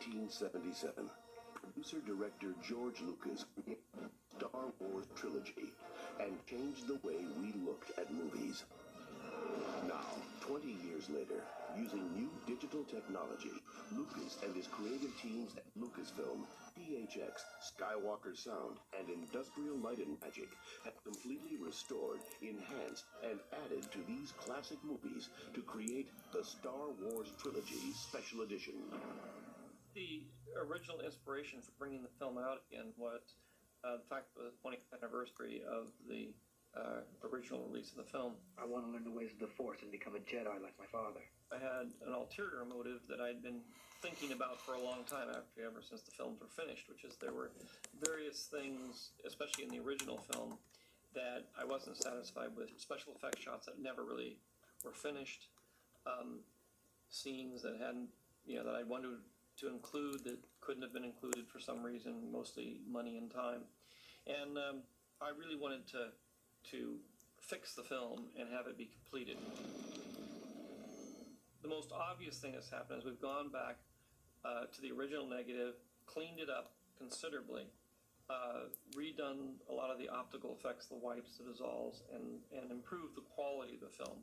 1977, producer-director George Lucas created the Star Wars trilogy and changed the way we looked at movies. Now, 20 years later, using new digital technology, Lucas and his creative teams at Lucasfilm, PHX, Skywalker Sound, and Industrial Light and Magic have completely restored, enhanced, and added to these classic movies to create the Star Wars Trilogy Special Edition. The original inspiration for bringing the film out again was the fact that the 20th anniversary of the original release of the film. I want to learn the ways of the Force and become a Jedi like my father. I had an ulterior motive that I'd been thinking about for a long time ever since the films were finished, which is there were various things, especially in the original film, that I wasn't satisfied with. Special effects shots that never really were finished, scenes that hadn't, that I wanted to include that couldn't have been included for some reason, mostly money and time. And I really wanted to fix the film and have it be completed. The most obvious thing that's happened is we've gone back to the original negative, cleaned it up considerably, redone a lot of the optical effects, the wipes, the dissolves, and improved the quality of the film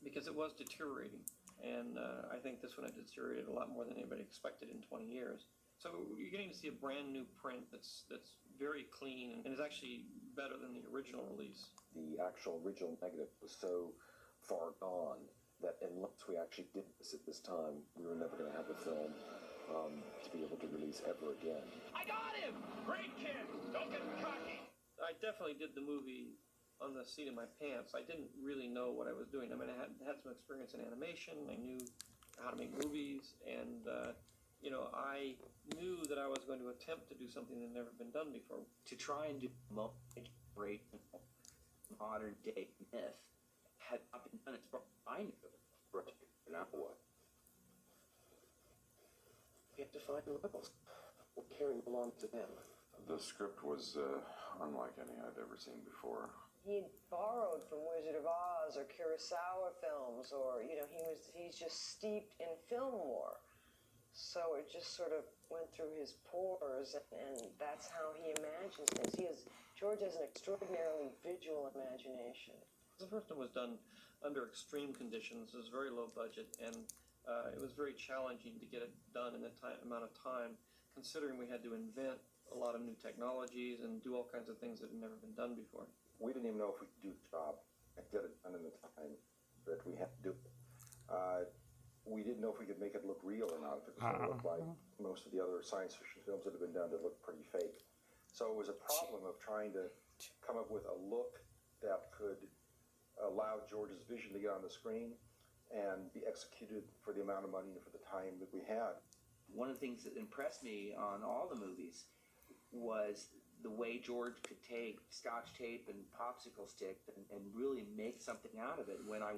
because it was deteriorating. And I think this one had deteriorated a lot more than anybody expected in 20 years. So you're getting to see a brand new print that's very clean and is actually better than the original release. The actual original negative was so far gone that unless we actually did this at this time, we were never going to have the film to be able to release ever again. I got him! Great kid! Don't get cocky! I definitely did the movie on the seat of my pants. I didn't really know what I was doing. I mean, I had some experience in animation. I knew how to make movies, and I knew that I was going to attempt to do something that had never been done before. To try and do great modern day myth had not been done as far as I knew. Now what? We have to find the rebels. What caring belonged to them. The script was unlike any I'd ever seen before. He'd borrowed from Wizard of Oz or Kurosawa films, or he's just steeped in film lore. So it just sort of went through his pores, and that's how he imagines things. George has an extraordinarily visual imagination. The first one was done under extreme conditions. It was very low budget, and it was very challenging to get it done in the amount of time, considering we had to invent a lot of new technologies and do all kinds of things that had never been done before. We didn't even know if we could do the job and get it done in the time that we had to do it. We didn't know if we could make it look real or not, if it was going to look like most of the other science fiction films that have been done that look pretty fake. So it was a problem of trying to come up with a look that could allow George's vision to get on the screen and be executed for the amount of money and for the time that we had. One of the things that impressed me on all the movies was the way George could take Scotch tape and popsicle stick and really make something out of it. When I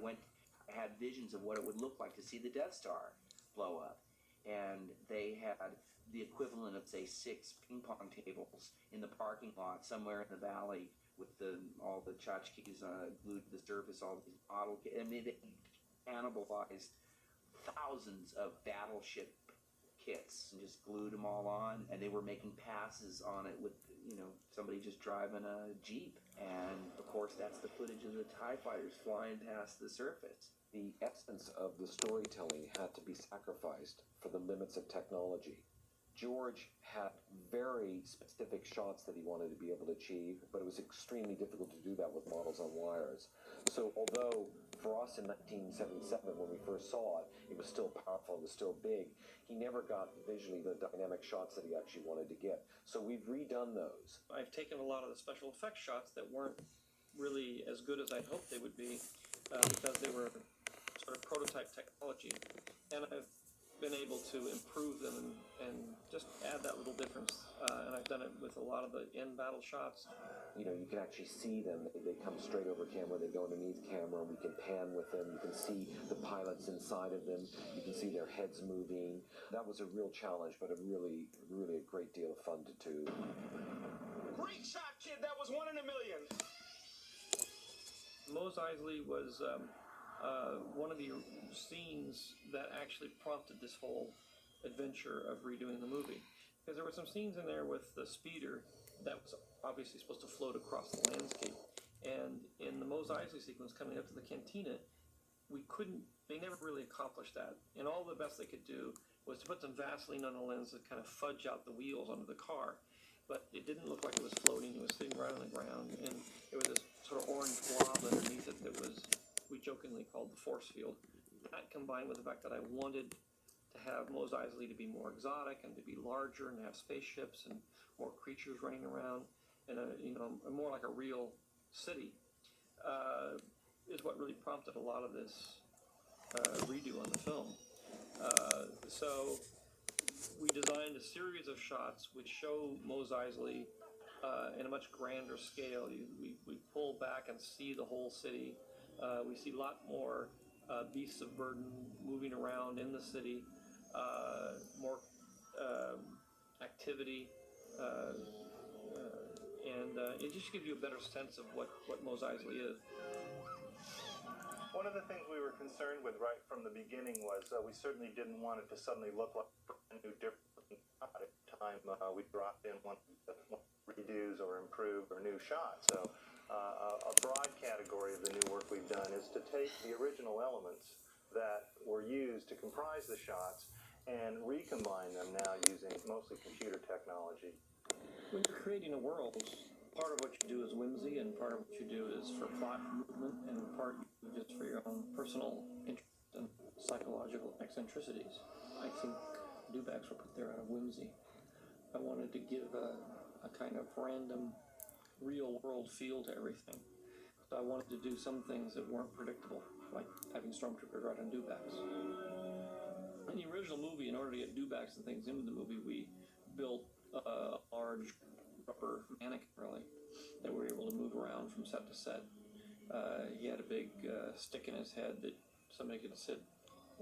had visions of what it would look like to see the Death Star blow up. And they had the equivalent of, say, 6 ping pong tables in the parking lot somewhere in the valley with all the tchotchkes glued to the surface, all these model kits. I mean, they cannibalized thousands of battleship kits and just glued them all on, and they were making passes on it with somebody just driving a Jeep. And of course that's the footage of the TIE fighters flying past the surface. The essence of the storytelling had to be sacrificed for the limits of technology. George had very specific shots that he wanted to be able to achieve, but it was extremely difficult to do that with models on wires. So although for us in 1977, when we first saw it, it was still powerful, it was still big, he never got visually the dynamic shots that he actually wanted to get. So we've redone those. I've taken a lot of the special effects shots that weren't really as good as I'd hoped they would be because they were sort of prototype technology, and I've been able to improve them and just add that little difference. And I've done it with a lot of the in-battle shots. You can actually see them. They come straight over camera, they go underneath camera, we can pan with them, you can see the pilots inside of them, you can see their heads moving. That was a real challenge, but a really a great deal of fun to do. Great shot, kid! That was 1 in a million! Mos Eisley was one of the scenes that actually prompted this whole adventure of redoing the movie. Because there were some scenes in there with the speeder that was obviously supposed to float across the landscape. And in the Mos Eisley sequence coming up to the cantina, they never really accomplished that. And all the best they could do was to put some Vaseline on the lens to kind of fudge out the wheels under the car. But it didn't look like it was floating. It was sitting right on the ground. And it was this sort of orange blob underneath it that was, we jokingly called the force field. That combined with the fact that I wanted to have Mos Eisley to be more exotic and to be larger and have spaceships and more creatures running around and more like a real city is what really prompted a lot of this redo on the film. So we designed a series of shots which show Mos Eisley in a much grander scale. We pull back and see the whole city. We see a lot more beasts of burden moving around in the city, more activity, and it just gives you a better sense of what Mos Eisley is. One of the things we were concerned with right from the beginning was we certainly didn't want it to suddenly look like a new, different shot at the time we dropped in one redos or improved or new shots. So a broad category of the new work we've done is to take the original elements that were used to comprise the shots and recombine them now using mostly computer technology. When you're creating a world, part of what you do is whimsy, and part of what you do is for plot movement, and part you do just for your own personal interest and psychological eccentricities. I think dewbacks were put there out of whimsy. I wanted to give a kind of random, real-world feel to everything. So I wanted to do some things that weren't predictable, like having stormtroopers ride on dewbacks. In the original movie, in order to get dewbacks and things into the movie, we built a large rubber mannequin, really, that we were able to move around from set to set. He had a big stick in his head that somebody could sit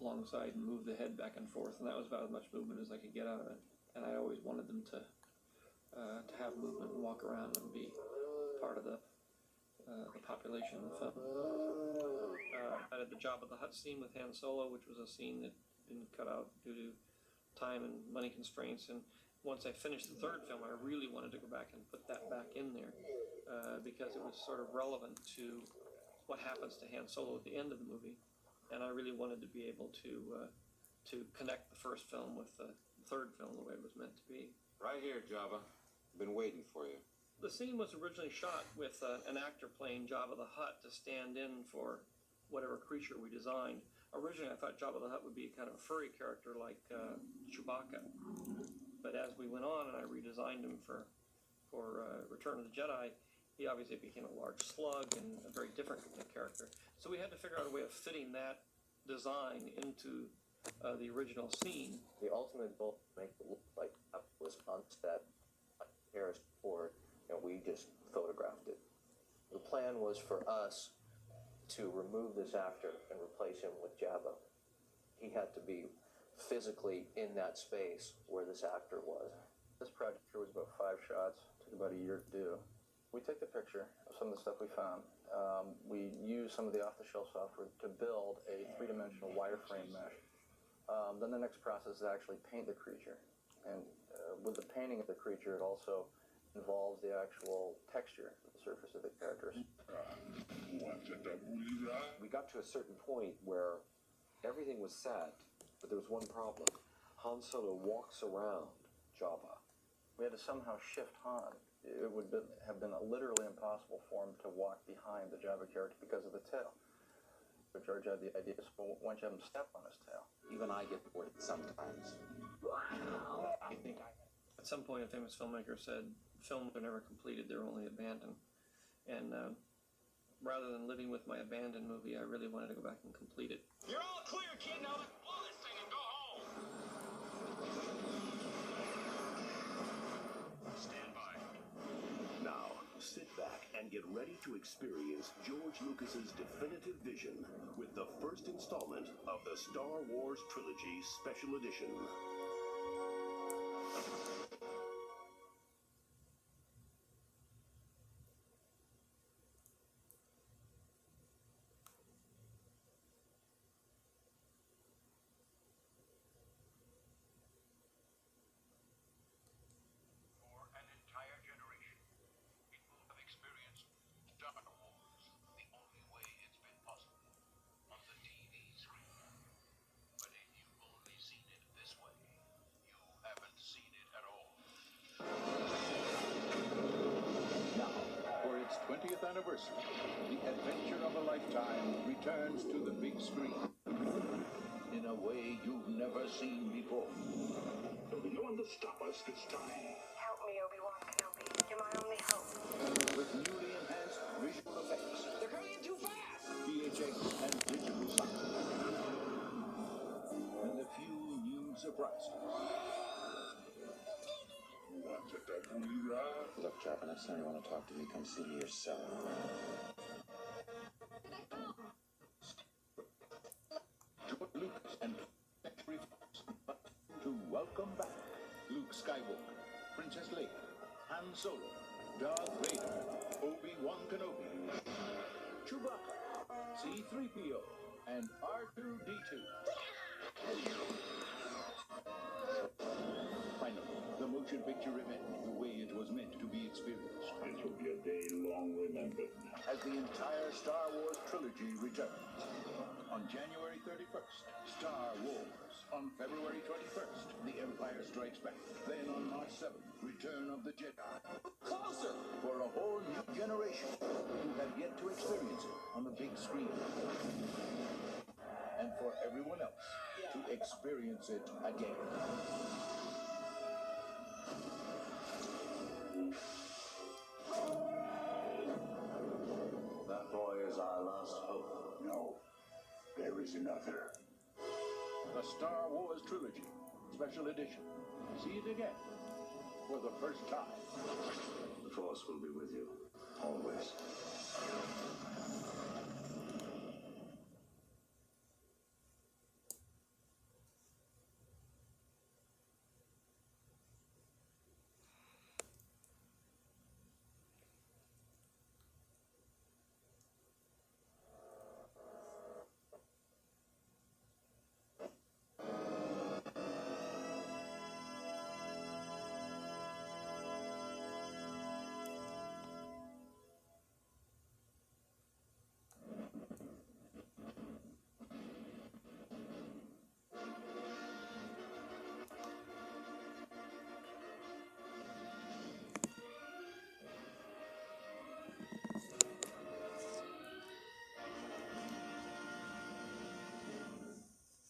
alongside and move the head back and forth, and that was about as much movement as I could get out of it. And I always wanted them to have movement and walk around and be part of the population of the film. I did the Jabba the Hutt scene with Han Solo, which was a scene that didn't cut out due to time and money constraints. And once I finished the third film, I really wanted to go back and put that back in there because it was sort of relevant to what happens to Han Solo at the end of the movie. And I really wanted to be able to connect the first film with the third film the way it was meant to be. Right here, Jabba. Been waiting for you. The scene was originally shot with an actor playing Jabba the Hutt to stand in for whatever creature we designed. Originally, I thought Jabba the Hutt would be kind of a furry character like Chewbacca. But as we went on and I redesigned him for Return of the Jedi, he obviously became a large slug and a very different character. So we had to figure out a way of fitting that design into the original scene. The ultimate goal to make it look like that was on set by Harrison Ford, and we just photographed it. The plan was for us to remove this actor and replace him with Jabba. He had to be physically in that space where this actor was. This project here was about 5 shots, took about a year to do. We took the picture of some of the stuff we found. We used some of the off-the-shelf software to build a 3-dimensional wireframe mesh. Then the next process is to actually paint the creature. And with the painting of the creature, it also involves the actual texture of the surface of the characters. We got to a certain point where everything was set, but there was one problem. Han Solo walks around Jabba. We had to somehow shift Han. It would have been literally impossible for him to walk behind the Jabba character because of the tail. But George had the idea, so why don't you have him step on his tail? Even I get bored sometimes. At some point, a famous filmmaker said, films are never completed, they're only abandoned. And rather than living with my abandoned movie, I really wanted to go back and complete it. You're all clear, kid. Now let's blow this thing and go home. Stand by. Now, sit back and get ready to experience George Lucas's definitive vision with the first installment of the Star Wars Trilogy Special Edition. anniversary, the adventure of a lifetime returns to the big screen in a way you've never seen before. There'll be no one to stop us this time. Help me, Obi-Wan Kenobi. You're my only hope. With newly enhanced visual effects, They're coming in too fast! VHX and digital sound, and a few new surprises. Look, Jabba, next time you want to talk to me, come see me yourself. George Lucas and Century Fox to welcome back Luke Skywalker, Princess Leia, Han Solo, Darth Vader, Obi-Wan Kenobi, Chewbacca, C-3PO, and R2-D2. Finally, the motion picture event the way it was meant to be experienced. It will be a day long remembered. As the entire Star Wars trilogy returns. On January 31st, Star Wars. On February 21st, The Empire Strikes Back. Then on March 7th, Return of the Jedi. Closer! For a whole new generation who have yet to experience it on the big screen. And for everyone else to experience it again. That boy is our last hope. No, there is another. The Star Wars Trilogy, Special Edition. See it again for the first time. The Force will be with you, always.